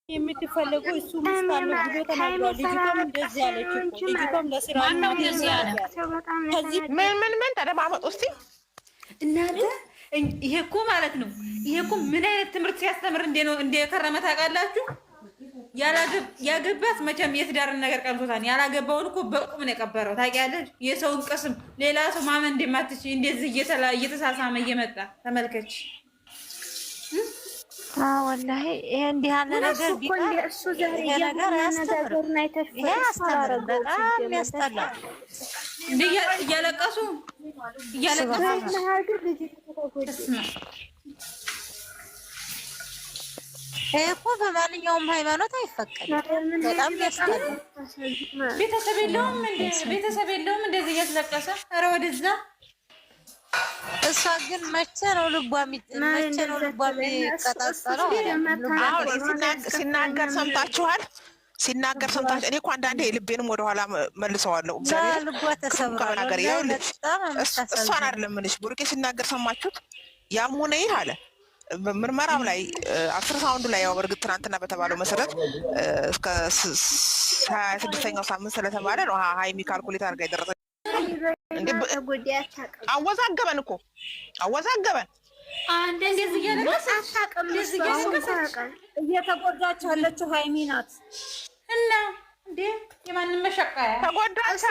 የምትፈልጉ እሱ ምስት አለው ብሎ ተናግሯል። ልጅቷም እንደዚህ አለች እኮ ልጅቷም ለስራ ማነው እንደዚህ ያለ? ምን ተደማመጡ እስቲ እናንተ። ይሄ እኮ ማለት ነው ይሄ እኮ ምን አይነት ትምህርት ሲያስተምር እንደከረመ ታውቃላችሁ? ያገባት መቼም የትዳርን ነገር ቀምቶታል። ያላገባውን እኮ በቁም ነው የቀበረው። ታውቂያለሽ? የሰውን ቅስም ሌላ ሰው ማመን እንደማትችይ እንደዚህ እየተሳሳመ እየመጣ ተመልከች። ወላሂ ይሄ እንዲህ ያለ ነገር ቢቀር እሱ ዛሬ ነገር ያስተምርና ያስተምር። በጣም ያስጠላል። እያለቀሱ እኮ በማንኛውም ሃይማኖት አይፈቀድም። በጣም ያስጠላል። ቤተሰብ የለውም እንደዚህ እያስለቀሰ ኧረ ወደዛ። እሷ ግን መቼ ነው ልቧ የሚቀጣጠለው? ሲናገር ሰምታችኋል? ሲናገር ሰምታችሁ? እኔ እኮ አንዳንዴ ልቤንም ወደኋላ መልሰዋለሁ። እግዚአብሔር ነገር እሷን አይደለም የምልሽ ብሩኬ ሲናገር ሰማችሁት? ያም ሆነ ይህ አለ ምርመራው ላይ 10 ሳውንዱ ላይ ያው በእርግጥ ትናንትና በተባለው መሰረት እስከ 26ኛው ሳምንት ስለተባለ ነው ሀይሚ ካልኩሌት አድርጋ የደረሰ። አወዛገበን እኮ አወዛገበን። እየተጎዳች ያለችው ሀይሚ ናት እና እንዴ የማንም መሸቃያ ተጎዳች።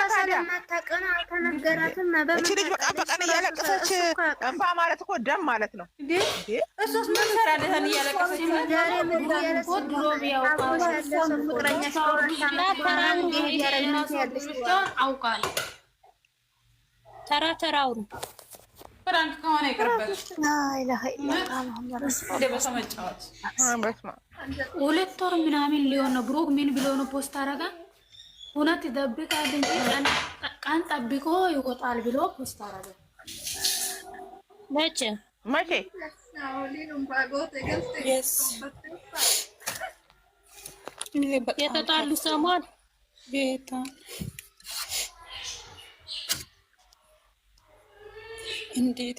እቺ ልጅ በቀን እያለቀሰች እንባ ማለት እኮ ደም ማለት ነው። እሱስ ምን ሰራለታን እያለቀሰች አውቃለሁ። ተራውሩ ፍራንክ ከሆነ ይቅርበት። ሁለት ወር ምናምን ሊሆን ነው። ብሩክ ምን ብሎ ነው ፖስት አረጋ? እውነት ይጠብቃል እንጂ ቀን ጠብቆ ይወጣል ብሎ ፖስት አረጋ። መቼ የተጣሉ ሰሞን ጌታ እንዴት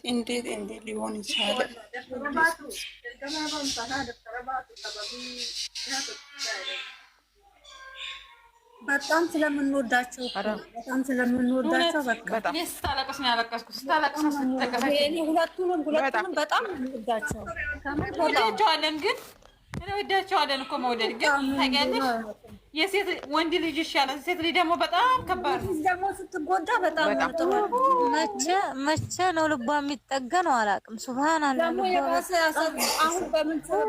ሊሆን ይችላል? በጣም ስለምንወዳቸው በቃ እኔ ስታለቅስ ነው ያለቀስኩት። ስታለቅስ ነው ስትጠቀሰች እኔ ሁለቱንም በጣም እንወዳቸው ወዳቸዋለን። ግን እንወዳቸዋለን እኮ መውደድ ግን ታውቂያለሽ የሴት ወንድ ልጅ ይሻላል። ሴት ልጅ ደግሞ በጣም ከባድ ነው። ደግሞ ስትጎዳ በጣም መቼ ነው ልቧ የሚጠገነው? አላውቅም። ሱብሃንአላህ አሁን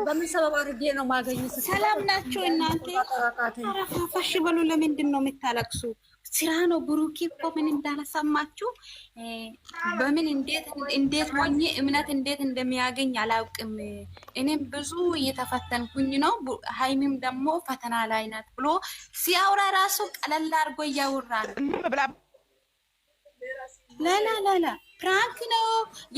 በምን ሰበብ አድርጌ ነው ማገኘት? ሰላም ናቸው እናንተ? አረፋፋሽ በሉ። ለምንድን ነው የምታለቅሱ? ስራ ነው። ብሩኪ እኮ ምን እንዳለሰማችሁ በምን እንዴት ሆኜ እምነት እንዴት እንደሚያገኝ አላውቅም። እኔም ብዙ እየተፈተንኩኝ ነው። ሀይሚም ደግሞ ፈተና ላይ ናት ብሎ ሲያወራ ራሱ ቀለል አድርጎ እያወራ ነው። ላላ ፕራንክ ነው።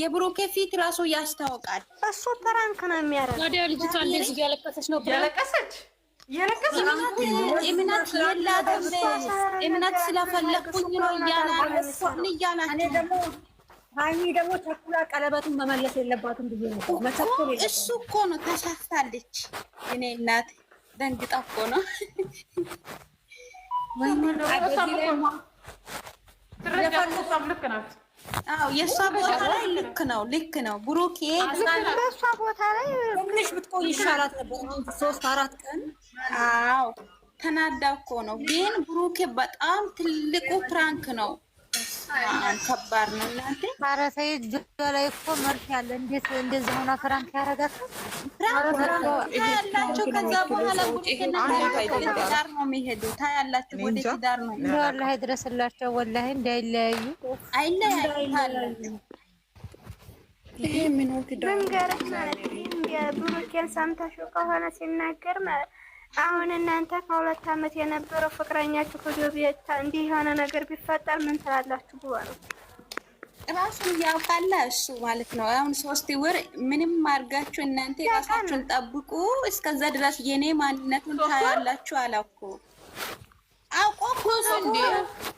የብሩኬ ፊት ራሱ ያስታውቃል። እሱ ፕራንክ ነው የሚያደርገው። ወዲያ ልጅቷ እንደዚህ እያለቀሰች ነው። እምነት የላትም። እምነት ስለፈለኩኝ ነው እያላችሁ ሀይሚ ደግሞ ቸኩላ ቀለበቱን መመለስ የለባትም ብዬ ነው። እሱ እኮ ነው ተሳስታለች። እኔ እናት ደንግጣ እኮ ነው። አዎ የእሷ ቦታ ላይ ልክ ነው። ብሩኬ በእሷ ቦታ ላይ ትንሽ ብትቆይ ይሻላት ነበር። 3-4 ቀን አዎ ተናዳ እኮ ነው። ግን ብሩኬ በጣም ትልቁ ፕራንክ ነው። ከባድ ነው እናንተ። ኧረ ተይ እጇ ላይ እኮ መርፍ ያለ እንዴት እንደዚህ ሆና ፕራንክ ያደርጋታል? ታያላችሁ። ከዛ በኋላ ቡድና ትዳር ነው የሚሄዱ። ታያላችሁ ወደ ትዳር ነው። ወላሂ ድረስላቸው። ወላሂ እንዳይለያዩ አይለያዩ። ይሄ ምን ነው ትዳር ብሩኬን ሰምተሽው ከሆነ ሲናገር አሁን እናንተ ከ2 ዓመት የነበረው ፍቅረኛችሁ ከዶቤታ እንዲህ የሆነ ነገር ቢፈጠር ምን ትላላችሁ? ብሏል ራሱን ያውቃል እሱ ማለት ነው። አሁን 3 ወር ምንም አድርጋችሁ እናንተ ራሳችሁን ጠብቁ። እስከዛ ድረስ የኔ ማንነቱን ታያላችሁ አላኩ። አውቆ እኮ እንዴ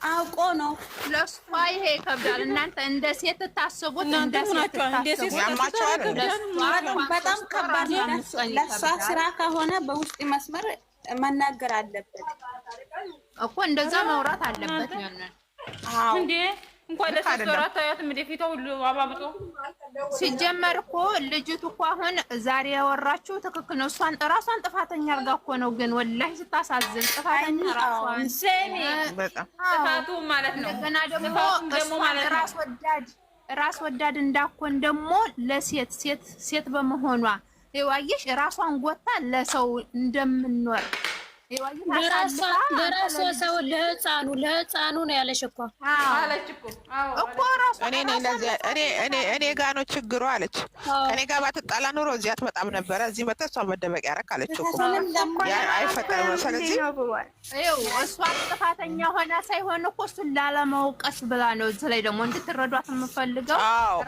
አውቆ ነው ለሷ ይሄ ይከብዳል። እናንተ እንደ ሴት ታስቡት፣ እንደ ሴት በጣም ከባድ ነው። ለሷ ስራ ከሆነ በውስጥ መስመር መናገር አለበት እኮ እንደዛ ማውራት አለበት። እንዴ እንኳን ለሶስት ወራት አያትም ፊቷ ሁሉ አባብጦ ሲጀመር እኮ ልጅቱ እኮ አሁን ዛሬ ያወራችው ትክክል ነው። ራሷን ጥፋተኛ አድርጋ እኮ ነው። ግን ወላሂ ስታሳዝን ጥፋተኛ ራሷን ሰሚ ጥፋቱ ማለት ነው። ገና ደግሞ ራስ ወዳድ እንዳኮን ደግሞ ሴት በመሆኗ ይዋይሽ ራሷን ጎታ ለሰው እንደምንኖር ለራሷ ሰው ለህፃኑ ነው ያለሽ እኮ አለች እኮ ራሷ እኔ ጋ ነው ችግሩ አለች። እኔ ጋር ባትጣላ ኑሮ እዚህ አትመጣም ነበረ። እዚህ መጣ እሷ መደበቂያ ያረክ አለች እኮ አይፈጠርም። ስለዚህ እሷ ጥፋተኛ ሆና ሳይሆን እኮ እሱን ላለመውቀስ ብላ ነው። እዚህ ላይ ደግሞ እንድትረዷት የምፈልገው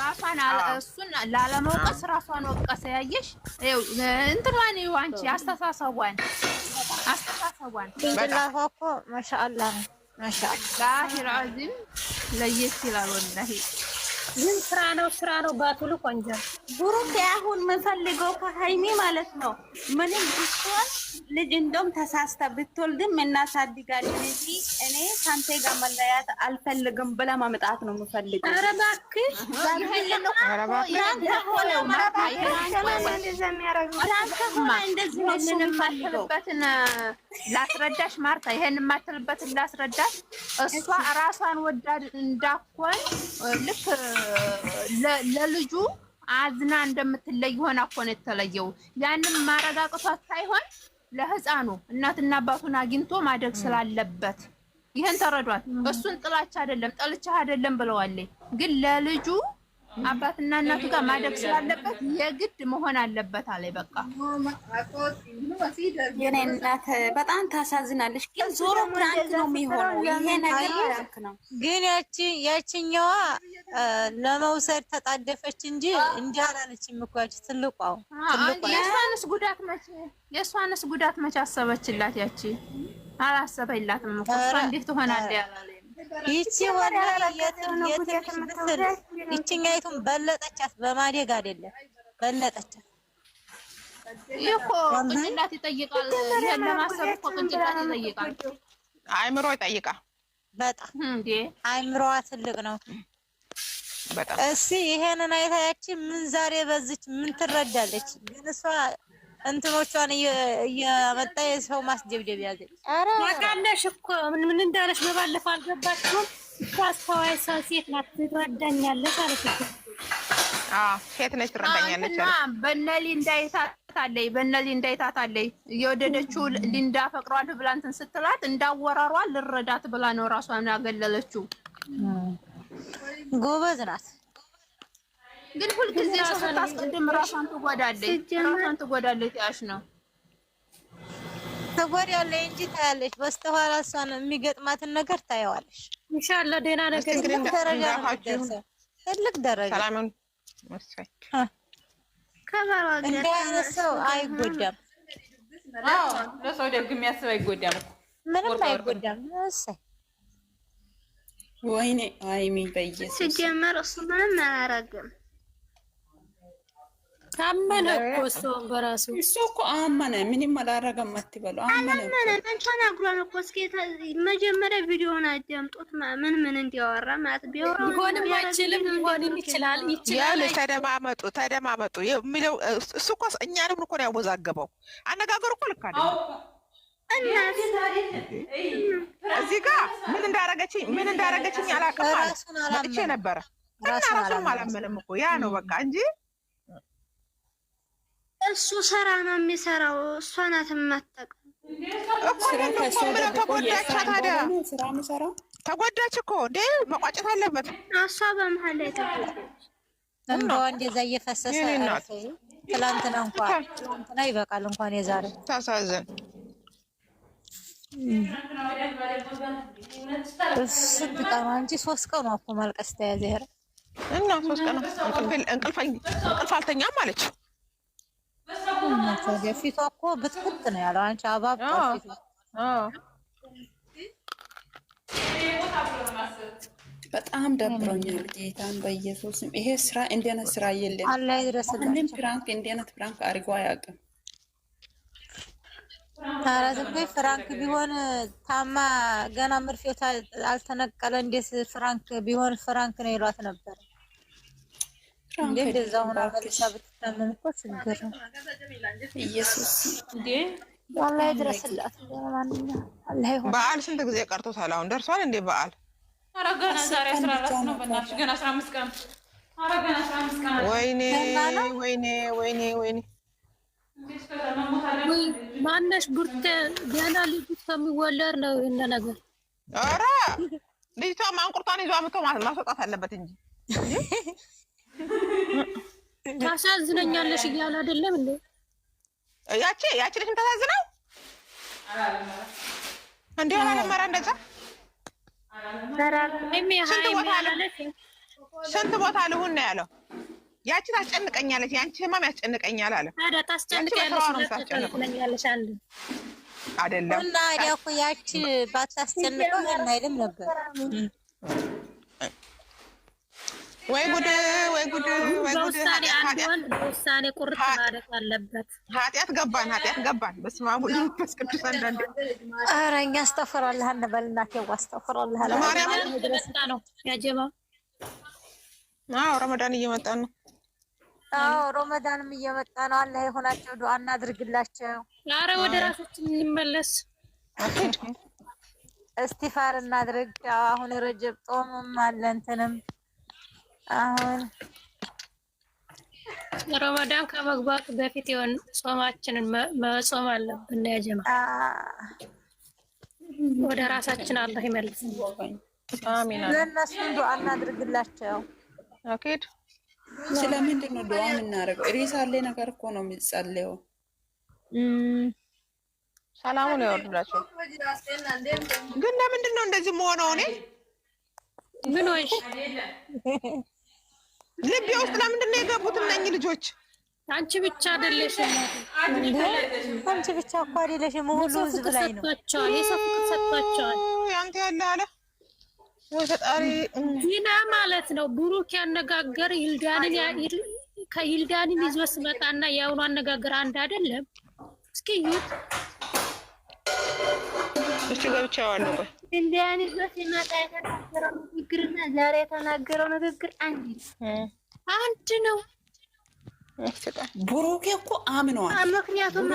ራሷን እሱን ላለመውቀስ ራሷን ወቀሰ። ያየሽ እንትኗን አንቺ አስተሳሰቧን ጭንቅላቷ እኮ ማሻአላህ ነው። ማሻአላህ ራዚም ለየት ይላል። ወላሂ ግን ስራ ነው ባትሉ ቆንጆ ብሩክ አሁን የምፈልገው ከሀይሚ ማለት ነው ምንም ብትሆን ልጅ እንደውም ተሳስታ ብትወልድም እናሳድጋለን እንጂ እኔ ካንተ ጋር መለያት አልፈልግም ብላ ማምጣት ነው የምፈልገው። ኧረ እባክህ የማትልበትን ላስረዳሽ ማርታ፣ ይሄን የማትልበትን ላስረዳሽ። እሷ ራሷን ወዳድ እንዳኮን ልክ ለልጁ አዝና እንደምትለይ ሆና እኮ ነው የተለየው። ያንን ማረጋግጧት ሳይሆን ለህፃኑ እናትና አባቱን አግኝቶ ማደግ ስላለበት ይሄን ተረዷት። እሱን ጥላቻ አይደለም ጠልቻ አይደለም ብለዋለች። ግን ለልጁ አባትና እናቱ ጋር ማደግ ስላለበት የግድ መሆን አለበት አለ። በቃ የኔ እናት በጣም ታሳዝናለች። ግን ዞሮ ፕራንክ ነው የሚሆነው ይሄ ነገር ፕራንክ ነው። ግን ያቺኛዋ ለመውሰድ ተጣደፈች እንጂ እንዲህ አላለችም እኮ ያቺ ትልቋ የእሷንስ ጉዳት መቼ አሰበችላት? ያቺ አላሰበላትም እኮ እሷ እንዴት ትሆናለች ያላለ ይቺ ወላሂ የትም ብትል ይችኛይቱን በለጠቻት። በማደግ አይደለም በለጠቻት። ይኮ ቅንጭላት ይጠይቃል። ይሄን ለማሰብ እኮ ቅንጭላት ይጠይቃል፣ አይምሮ ይጠይቃል። በጣም እንዴ አይምሮዋ ትልቅ ነው በጣም። እስኪ ይሄንን አይታያቺ ምን ዛሬ በዚች ምን ትረዳለች? ግን እሷ እንትኖቿን እያመጣ የሰው ማስደብደብ ያዘች። ኧረ ታውቃለሽ እኮ ምን እንዳለች በባለፈው አልገባችሁም? አስተዋይ ሰው ሴት ናት ትረዳኛለች አለች እኮ። ሴት ነች ትረዳኛለች አለች። በነሊ እንዳይታታለች እየወደደችው ሊንዳ ፈቅሯል ብላ እንትን ስትላት እንዳወራሯ ልረዳት ብላ ነው ራሷን ያገለለችው። ጎበዝ ናት። ግን ሁልጊዜ ስታስቀድም ራሷን ትጎዳለች ያሽ ነው ትጎዳለች እንጂ ታያለች። በስተኋላ እሷን የሚገጥማትን ነገር ታየዋለሽ። ኢንሻአላህ ደህና ነገር ትልቅ ደረጃ ሰላምን ወሰይ እንደ አይነት ሰው አይጎዳም። ለሰው ደግ የሚያስብ አይጎዳም፣ ምንም አይጎዳም። እሰይ ወይኔ አይሚ በየስ ሲጀመር እሱ ምንም አያረግም። አመነ እኮ እሱ በራሱ እሱ እኮ አመነ። ምንም አላረገም አትበሉ። አመነ እንኳን አግሯን እኮ እስኪ መጀመሪያ ቪዲዮውን አዳምጡት። ምን እንዲያወራ ማለት ቢሆንም ሊሆንም ይችላል። ተደማመጡ የሚለው እሱ እኮ እኛንም እኮ ነው ያወዛገበው። አነጋገሩ እኮ ልክ አይደለም። እዚህ ጋር ምን እንዳረገችኝ አላውቅም መጥቼ ነበረ እና ራሱንም አላመንም እኮ ያ ነው በቃ እንጂ እሱ ስራ ነው የሚሰራው። እሷ ናት የማታውቀው ተጎዳች እኮ እንዴ መቋጨት አለበት። እሷ በመሀል ላይ ተጎዳች። እንደው እንደዛ እየፈሰሰ ትላንትና ይበቃል እንኳን የዛሬ ታሳዝን። ስንት ቀኗ እንጂ 3 ቀኗ እኮ ማልቀስ ተያዘ እና 3 ቀኗ እንቅልፍ አልተኛም አለች። ፊቷ እኮ ብትኩት ነው ያለው። አንቺ አባባ ፊቷ በጣም ደብሮኛል። ጌታን በኢየሱስም ይሄ ስራ እንደነት ስራ የለም። አላህ ይድረስላችሁ። ፕራንክ እንደነት ፕራንክ አድርጎ አያውቅም። ኧረ ዝም በይ። ፍራንክ ቢሆን ታማ ገና መርፌው አልተነቀለ እንዴት ፍራንክ ቢሆን ፍራንክ ነው ይሏት ነበር። እንዴ እንደዛ ሆና መልሳ ብትታመም እኮ ችግር ነው። ኢየሱስ እንዴ አላህ ይድረስላት። ለማንኛውም አላህ ይሁን። በዓል ስንት ጊዜ ቀርቶታል? አሁን ደርሷል እንዴ በዓል? ኧረ ገና ዛሬ 14 ነው። በእናትሽ ገና 15 ቀን። ኧረ ገና 15 ቀን። ወይኔ ወይኔ ወይኔ ወይኔ ማነሽ ቡርቴ ገና ልጁ ከሚወለድ ነው ይሄን ነገር። ኧረ ልጅቷ ማንቁርቷን ይዞ አምጥቶ ማስወጣት አለበት እንጂ ታሳዝነኛለሽ እያለ አይደለም እንዴ? ያቺ ልጅ የምታሳዝነው እንዴ አላመራ እንደዛ ስንት ቦታ ልሁን ነው ያለው። ያቺ ታስጨንቀኛለች፣ ያንቺ ህመም ያስጨንቀኛል አለ። ታዲያ ታስጨንቀኛለሽ አይደለም እና ያው ያቺ ባታስጨንቀው ያን አይልም ነበር። ወይ ጉድ ወይ ጉድ ወይ ጉድ! ውሳኔ ቁርጥ ማለት አለበት። ኃጢአት ገባን። በስመ አብ ወወልድ ወመንፈስ ቅዱስ። አንዳንዴ ኧረ እኛ አስተፍራለሁ እንበልና ከዋ አስተፍራለሁ አለ ማርያም ነው ያጀማ። አዎ ረመዳን እየመጣ ነው። አዎ ረመዳንም እየመጣ ነው። አላህ ይሆናቸው፣ ዱአ እናድርግላቸው። ኧረ ወደ ራሳችን እንመለስ፣ እስቲፋር እናድርግ። አሁን ረጀብ ጾምም አለ እንትንም አሁን ረመዳን ከመግባቱ በፊት የሆነ ጾማችንን መጾም አለብን። ያጀማ ወደ ራሳችን አላህ ይመልስ። አሚን። ለእነሱ ዱአ እናድርግላቸው። አኪድ ስለምንድን ነው ዱአ የምናደርገው? ሬሳ ያለ ነገር እኮ ነው የሚጸለየው። ሰላሙን ያወርድላቸው። ግን ለምንድን ነው እንደዚህ መሆነው? እኔ ምን ወይሽ ልቤ ውስጥ ለምንድን ነው የገቡት እነኚህ ልጆች? አንቺ ብቻ አይደለሽም። አንቺ ብቻ እኮ አይደለሽም። ሁሉ ህዝብ ላይ ነው። የሰው ፍቅር ሰጥቷቸዋል። ያንተ ያለ አለ ወይ ፈጣሪ። ዲና ማለት ነው ብሩክ ያነጋገር ከይልዳንን ይዞ ሲመጣና ያውኑ አነጋገር አንድ አይደለም። እስኪ ይሁት እሺ ገብቻለሁ። ቆይ ይልዳን ይዞ ሲመጣ የተናገረው ንግግርና ዛሬ የተናገረው ንግግር አንድ ነው። ብሩኬ እኮ አምነዋል። ምክንያቱም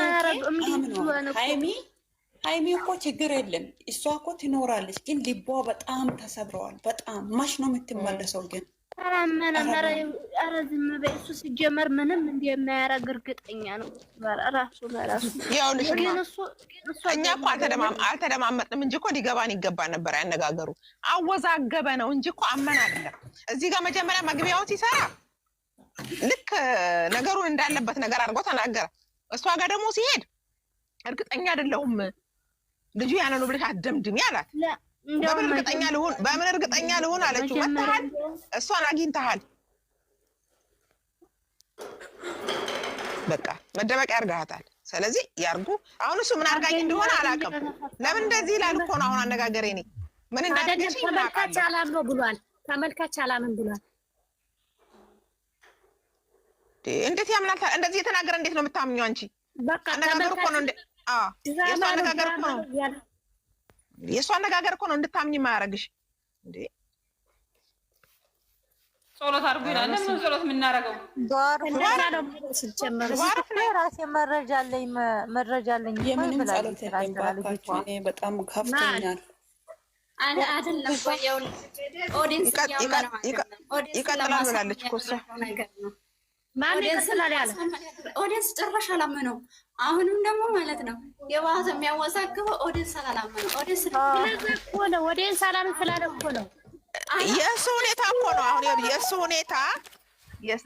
ሃይሚ እኮ ችግር የለም እሷ እኮ ትኖራለች፣ ግን ልቧ በጣም ተሰብረዋል። በጣም ማሽ ነው የምትመለሰው። ግን ኧረ ዝም በይ። እሱ ሲጀመር ምንም እንደማያደርግ እርግጠኛ ነው ራሱ በራሱ። እኛ እኮ አልተደማመጥንም እንጂ እኮ ሊገባን ይገባ ነበር። ያነጋገሩ አወዛገበ ነው እንጂ እኮ አመን አይደለም። እዚህ ጋር መጀመሪያ መግቢያውን ሲሰራ ልክ ነገሩን እንዳለበት ነገር አድርጎ ተናገረ። እሷ ጋር ደግሞ ሲሄድ እርግጠኛ አይደለሁም ልጁ ያነ ነው ብለሽ አትደምድሚ አላት። በምን እርግጠኛ ልሁን አለችው። መተሃል እሷን አግኝተሃል፣ በቃ መደበቂያ ያርጋታል። ስለዚህ ያርጉ። አሁን እሱ ምን አርጋኝ እንደሆነ አላውቅም። ለምን እንደዚህ ይላል እኮ ነው አሁን አነጋገሬ። እኔ ምን እንዳደረገች ተመልካች አላምን ብሏል። ተመልካች አላምን ብሏል። እንዴት ያምናል? እንደዚህ የተናገረ እንዴት ነው የምታምኘው አንቺ? በቃ አነጋገሩ እኮ ነው የእሱ አነጋገር እኮ ነው የእሱ አነጋገር እኮ ነው እንድታምኝ የማያደርግሽ እንዴ። ጸሎት አድርጉ ይላል። ለምን ጸሎት የምናደርገው? ራሴ መረጃ አለኝ። የምንም ጸሎት የለባችሁ። እኔ በጣም ከፍቶኛል። ይቀጥላል ብላለች እኮ እሷ። ኦዲየንስ ጭራሽ አላመነው። አሁንም ደግሞ ማለት ነው የባሰ የሚያወዛግበው ኦዲየንስ አላመነው። ኦዲየንስ አላመን ስላለ እኮ ነው። የእሱ ሁኔታ እኮ ነው። አሁን የእሱ ሁኔታ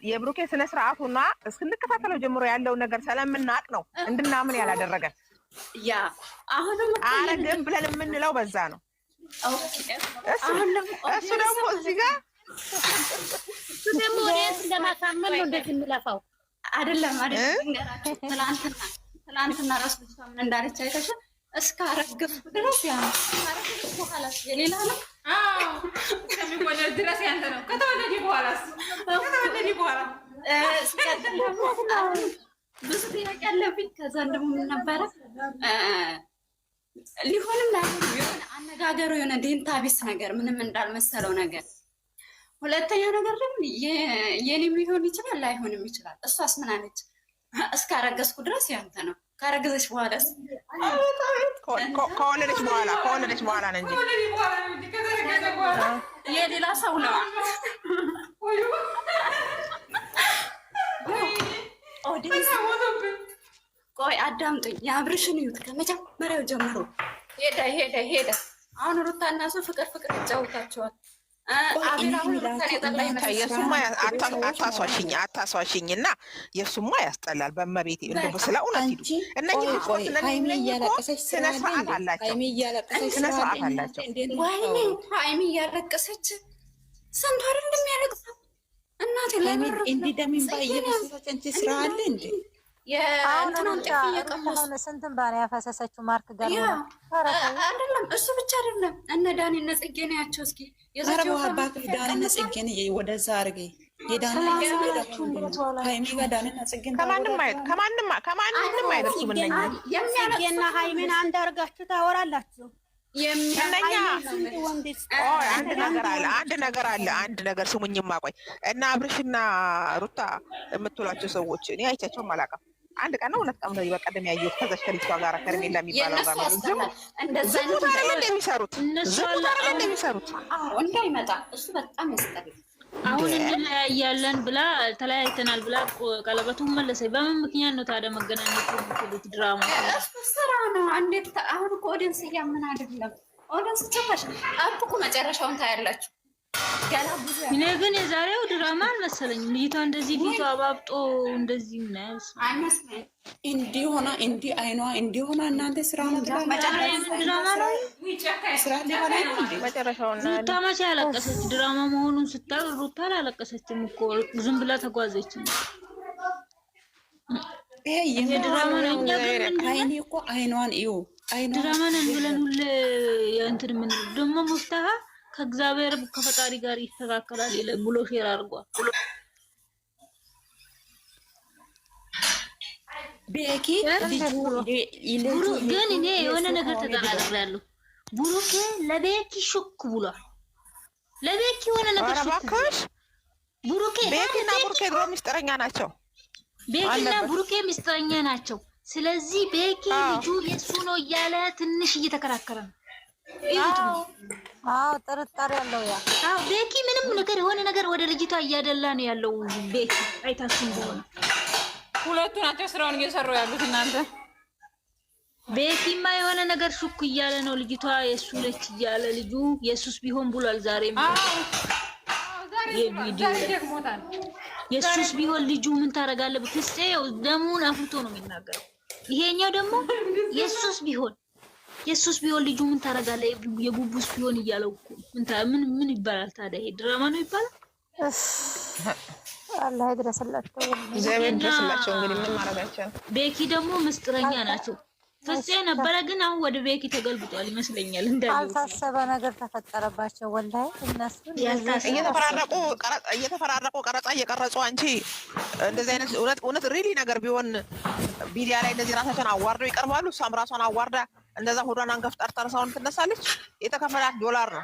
የብሩኬ ስነ ስርዓቱና እስክንከታተለው ጀምሮ ያለውን ነገር ስለምናቅ ነው እንድናምን ያላደረገን። ያ አሁንም አረግን ብለን የምንለው በዛ ነው። እሱ ደግሞ እዚህ ጋር ደግሞ ኦዲየንስ ለማሳመን ነው እንደዚህ የሚለፋው። አይደለም። ትናንትና ራሱ ልጅቷ ምን እንዳለች አይተሻል? እስካረገዝኩ ድረስ ያ ካረገዝኩ በኋላ የሌላ ነው። ከሚወለድ ድረስ ያንተ ነው። ከተወለደ በኋላ ብዙ ጥያቄ አለብኝ። ከዛ ደግሞ ምን ነበረ ሊሆንም ላይሆንም የሆነ አነጋገሩ የሆነ ዴንታ ቢስ ነገር ምንም እንዳልመሰለው ነገር። ሁለተኛ ነገር ደግሞ የኔም ሊሆን ይችላል ላይሆንም ይችላል። እሷስ ምን አለች? እስካረገዝኩ ድረስ ያንተ ነው። ካረገዘች በኋላስ? ከወለደች በኋላ ነው እንጂ የሌላ ሰው ነው። ቆይ አዳምጡኝ። የአብርሽን እዩት ከመጀመሪያው ጀምሮ ሄደ። አሁን ሩታና እሱ ፍቅር ይጫወታቸዋል። አታሷሽኝ እና የእሱማ ያስጠላል። በመቤቴ እንደው ስለ እውነት ሂዱ። እነዚህ ሃይሚ እያለቀሰች ስነ ስርዓት አላቸው። ሃይሚ እያለቀሰች ስንት ወር እንደሚያለቅሰው እናቴ እንዲህ ደሚንባ እየፈሰሰች እንጂ ስራ አለ እንዴ? ስንት ባሪ ያፈሰሰችው ማርክ ጋር አይደለም። እሱ ብቻ አይደለም። እነ ዳኒና ጽጌ ነው ያቸው። እስኪ የዘባክ ዳኒና ጽጌን ወደዛ አርገ የዳኒና ጽጌን ከማንም አይደርሱ ምንኛ ጽጌና ሃይሚን አንድ አርጋችሁ ታወራላችሁ። አንድ ነገር ስሙኝማ፣ ቆይ እና አብርሽና ሩታ የምትውላቸው ሰዎች እኔ አይቻቸውም አላውቅም። አንድ ቀን ነው ሁለት ቀን ነው በቀደም ያየሁት። ከዛች ከልጅቷ ጋር ከርሜላ የሚባለው ጋር ነው ዝሙት እንደሚሰሩት እንዳይመጣ እሱ በጣም ያስጠላል። አሁን እንለያያለን ብላ ተለያይተናል ብላ ቀለበቱን መለሰኝ። በምን ምክንያት ነው ታዲያ መገናኘት የምትሉት? ድራማ ስራ ነው። እንዴት አሁን እኮ ኦዲየንስ እያምን አይደለም። ኦዲየንስ ጭራሽ አብቁ መጨረሻውን ታያላችሁ። ገና ብዙ እኔ ግን የዛሬው ድራማ አልመሰለኝም። ልጅቷ እንደዚህ ፊቷ አባብጦ እንደዚህ ምናምን አይመስልም። እንዲህ ሆና እንዲህ አይኗ እንዲህ ሆና እናንተ ስራ ነው ድራማ ነው። ስራ ሊሆን ነው እንዴ? መጨረሻውን ሩታ መቼ ያለቀሰች? ድራማ መሆኑን ስታል ሩታ አላለቀሰችም እኮ ዝም ብላ ተጓዘች። ይሄ የድራማ ነው። እኛ ግን አይኔ እኮ አይኗን እዩ ድራማ ነን ብለን ሁሌ እንትን ምን ደግሞ ሙፍታህ ከእግዚአብሔር ከፈጣሪ ጋር ይስተካከላል ብሎ ሼር አድርጓል። ቤኪ ግን እኔ የሆነ ነገር ተጠራጥሬያለሁ። ብሩኬ ለቤኪ ሹክ ብሏል። ለቤኪ የሆነ ነገር ሹክ ብሩኬ ቤኪና ብሩኬ ድሮ ሚስጥረኛ ናቸው። ቤኪና ብሩኬ ሚስጥረኛ ናቸው። ስለዚህ ቤኪ ልጁ የሱ ነው እያለ ትንሽ እየተከራከረ ነው። ጥርጣሬ ያለው ያ ቤኪ ምንም ነገር የሆነ ነገር ወደ ልጅቷ እያደላ ነው ያለው። ቤኪ አይታችሁ እንደሆነ ሁለቱ ናቸው ስራውን እየሰሩ ያሉት። እናንተ ቤኪማ የሆነ ነገር ሹክ እያለ ነው። ልጅቷ የሱ ነች እያለ ልጁ የሱስ ቢሆን ብሏል። ዛሬም የሱስ ቢሆን ልጁ ምን ታረጋለህ? ፍስጤ ደሙን አፍርቶ ነው የሚናገረው። ይሄኛው ደግሞ የሱስ ቢሆን ልጁ ምን ታረጋለህ? የቡቡስ ቢሆን እያለው እኮ ምን ይባላል ታዲያ? ይሄ ድራማ ነው ይባላል? አላህ ይድረስላቸው። እንግዲህ ምን ማረጋቸው። ቤኪ ደግሞ ምስጥረኛ ናቸው። ፍስጤ ነበረ ግን አሁን ወደ ቤኪ ተገልብጧል ይመስለኛል። አልታሰበ ነገር ተፈጠረባቸው። ወላሂ እነሱ እየተፈራረቁ ቀረጻ እየቀረጹ አንቺ እንደዚህ አይነት እውነት ሪሊ ነገር ቢሆን ሚዲያ ላይ እንደዚህ ራሳቸውን አዋርደው ይቀርባሉ። እሷም ራሷን አዋርዳ እንደዛ ሆዷን አንገፍ ጠርጠር ሰውን ትነሳለች። የተከፈላት $1 ነው።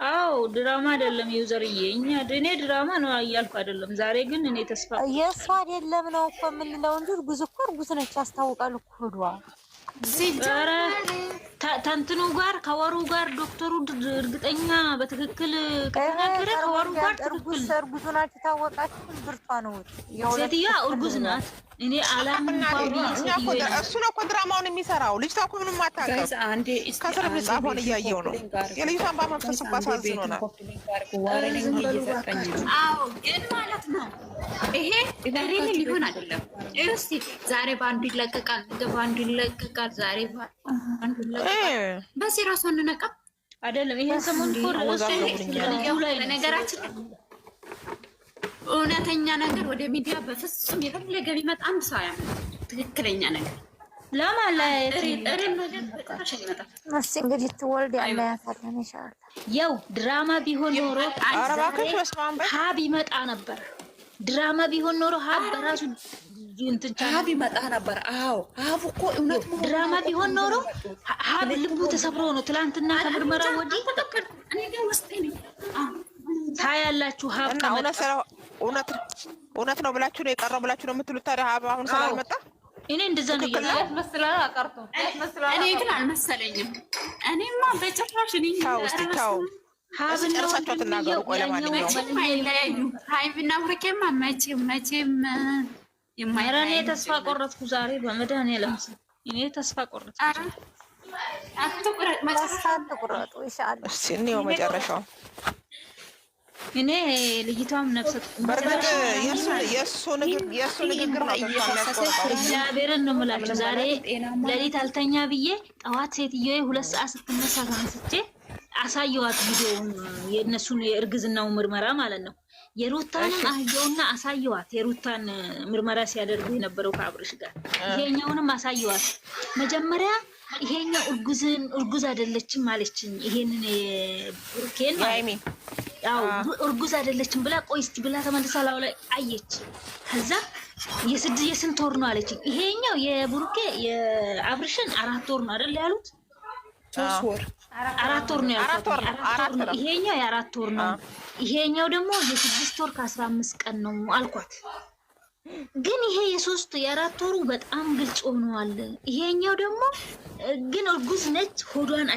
አዎ ድራማ አይደለም ዩዘርዬ። እኔ ድራማ ነው እያልኩ አይደለም። ዛሬ ግን እኔ ተስፋ የእሱ አይደለም ነው እኮ የምንለው እንጂ እርጉዝ እኮ እርጉዝ ነች ያስታውቃል እኮ ሆዷ። ኧረ ተንትኑ ጋር ከወሩ ጋር ዶክተሩ እርግጠኛ በትክክል ከተናገረ ከወሩ ጋር ትክክል እርጉዝ ናት ታወቃችሁ። ብርቷ ነው ሴትዮዋ እርጉዝ ናት። እኔ አላምን እሱ ነው እኮ ድራማውን የሚሰራው። ልጅቷ እኮ ምንም አታውቅም። ከስር የሚጻፈውን እያየው ነው። የልጅቷን በመፍሰስ እኮ አሳዝኖናል። አዎ ግን ማለት ነው ይሄ ሪሊ ሊሆን አይደለም። እስቲ ዛሬ ባንዱ ይለቀቃል፣ ባንዱ ይለቀቃል፣ ዛሬ ባንዱ ይለቀቃል። በዚህ ራሱ እንነቃ አይደለም። ይሄ ሰሞን እኮ ነገራችን እውነተኛ ነገር ወደ ሚዲያ በፍጹም የፈለገ ቢመጣ አንድ ሰው ያመጣ ትክክለኛ ነገር ለማለት እሺ እንግዲህ ትወልድ ያለያታለን ኢንሻአላህ። ያው ድራማ ቢሆን ኖሮ ሀብ ይመጣ ነበር። ድራማ ቢሆን ኖሮ ሀብ በራሱ ሀብ ይመጣ ነበር። አዎ ሀብ እኮ እውነት ድራማ ቢሆን ኖሮ ሀብ ልቡ ተሰብሮ ነው ትላንትና ከምርመራ ወዲህ ታያላችሁ። ሀብ እውነት ነው ብላችሁ ነው የቀረው ብላችሁ ነው የምትሉት። ታዲያ ሀብ አሁን ስላልመጣ እኔ እንደዛ ነው ያስመስላል። አቀርቶ እኔ ግን አልመሰለኝም። እኔማ በጭራሽ እኔ ታው ሀብን ጨርሳችሁ ተናገሩ። ቆይ ለማንኛውም ሃይሚና ብሩኬማ መቼም የማይራኔ ተስፋ ቆረጥኩ ዛሬ በመድኃኒዓለም እኔ ተስፋ ቆረጥኩ። አትቁረጡ ኢንሻአላህ። እስቲ እንየው መጨረሻው። እኔ ልጅቷም ነፍሰት በርግጥ የእሱ ንግግር ነው እግዚአብሔርን ነው የምላችሁ። ዛሬ ሌሊት አልተኛ ብዬ ጠዋት ሴትዮዬ 2 ሰዓት ስትነሳ ተነስቼ አሳየዋት ቪዲዮውን የእነሱን የእርግዝናው ምርመራ ማለት ነው። የሩታንም አየውና አሳየዋት የሩታን ምርመራ ሲያደርጉ የነበረው ከአብርሽ ጋር ይሄኛውንም አሳየዋት። መጀመሪያ ይሄኛው እርጉዝ አይደለችም ማለችኝ። ይሄንን ብሩኬን ማለት ያው እርጉዝ አይደለችም ብላ ቆይ እስቲ ብላ ተመልሳ ላው ላይ አየች። ከዛ የስንት ወር ነው አለችኝ። ይሄኛው የብሩኬ የአብርሽን 4 ወር ነው አይደል ያሉት? 3 ወር 4 ወር ነው ያሉት። ይሄኛው የ4 ወር ነው። ይሄኛው ደግሞ የ6 ወር ከ15 ቀን ነው አልኳት። ግን ይሄ የ4 ወሩ በጣም ግልጽ ሆኗል። ይሄኛው ደግሞ ግን እርጉዝ ነች ሆዷን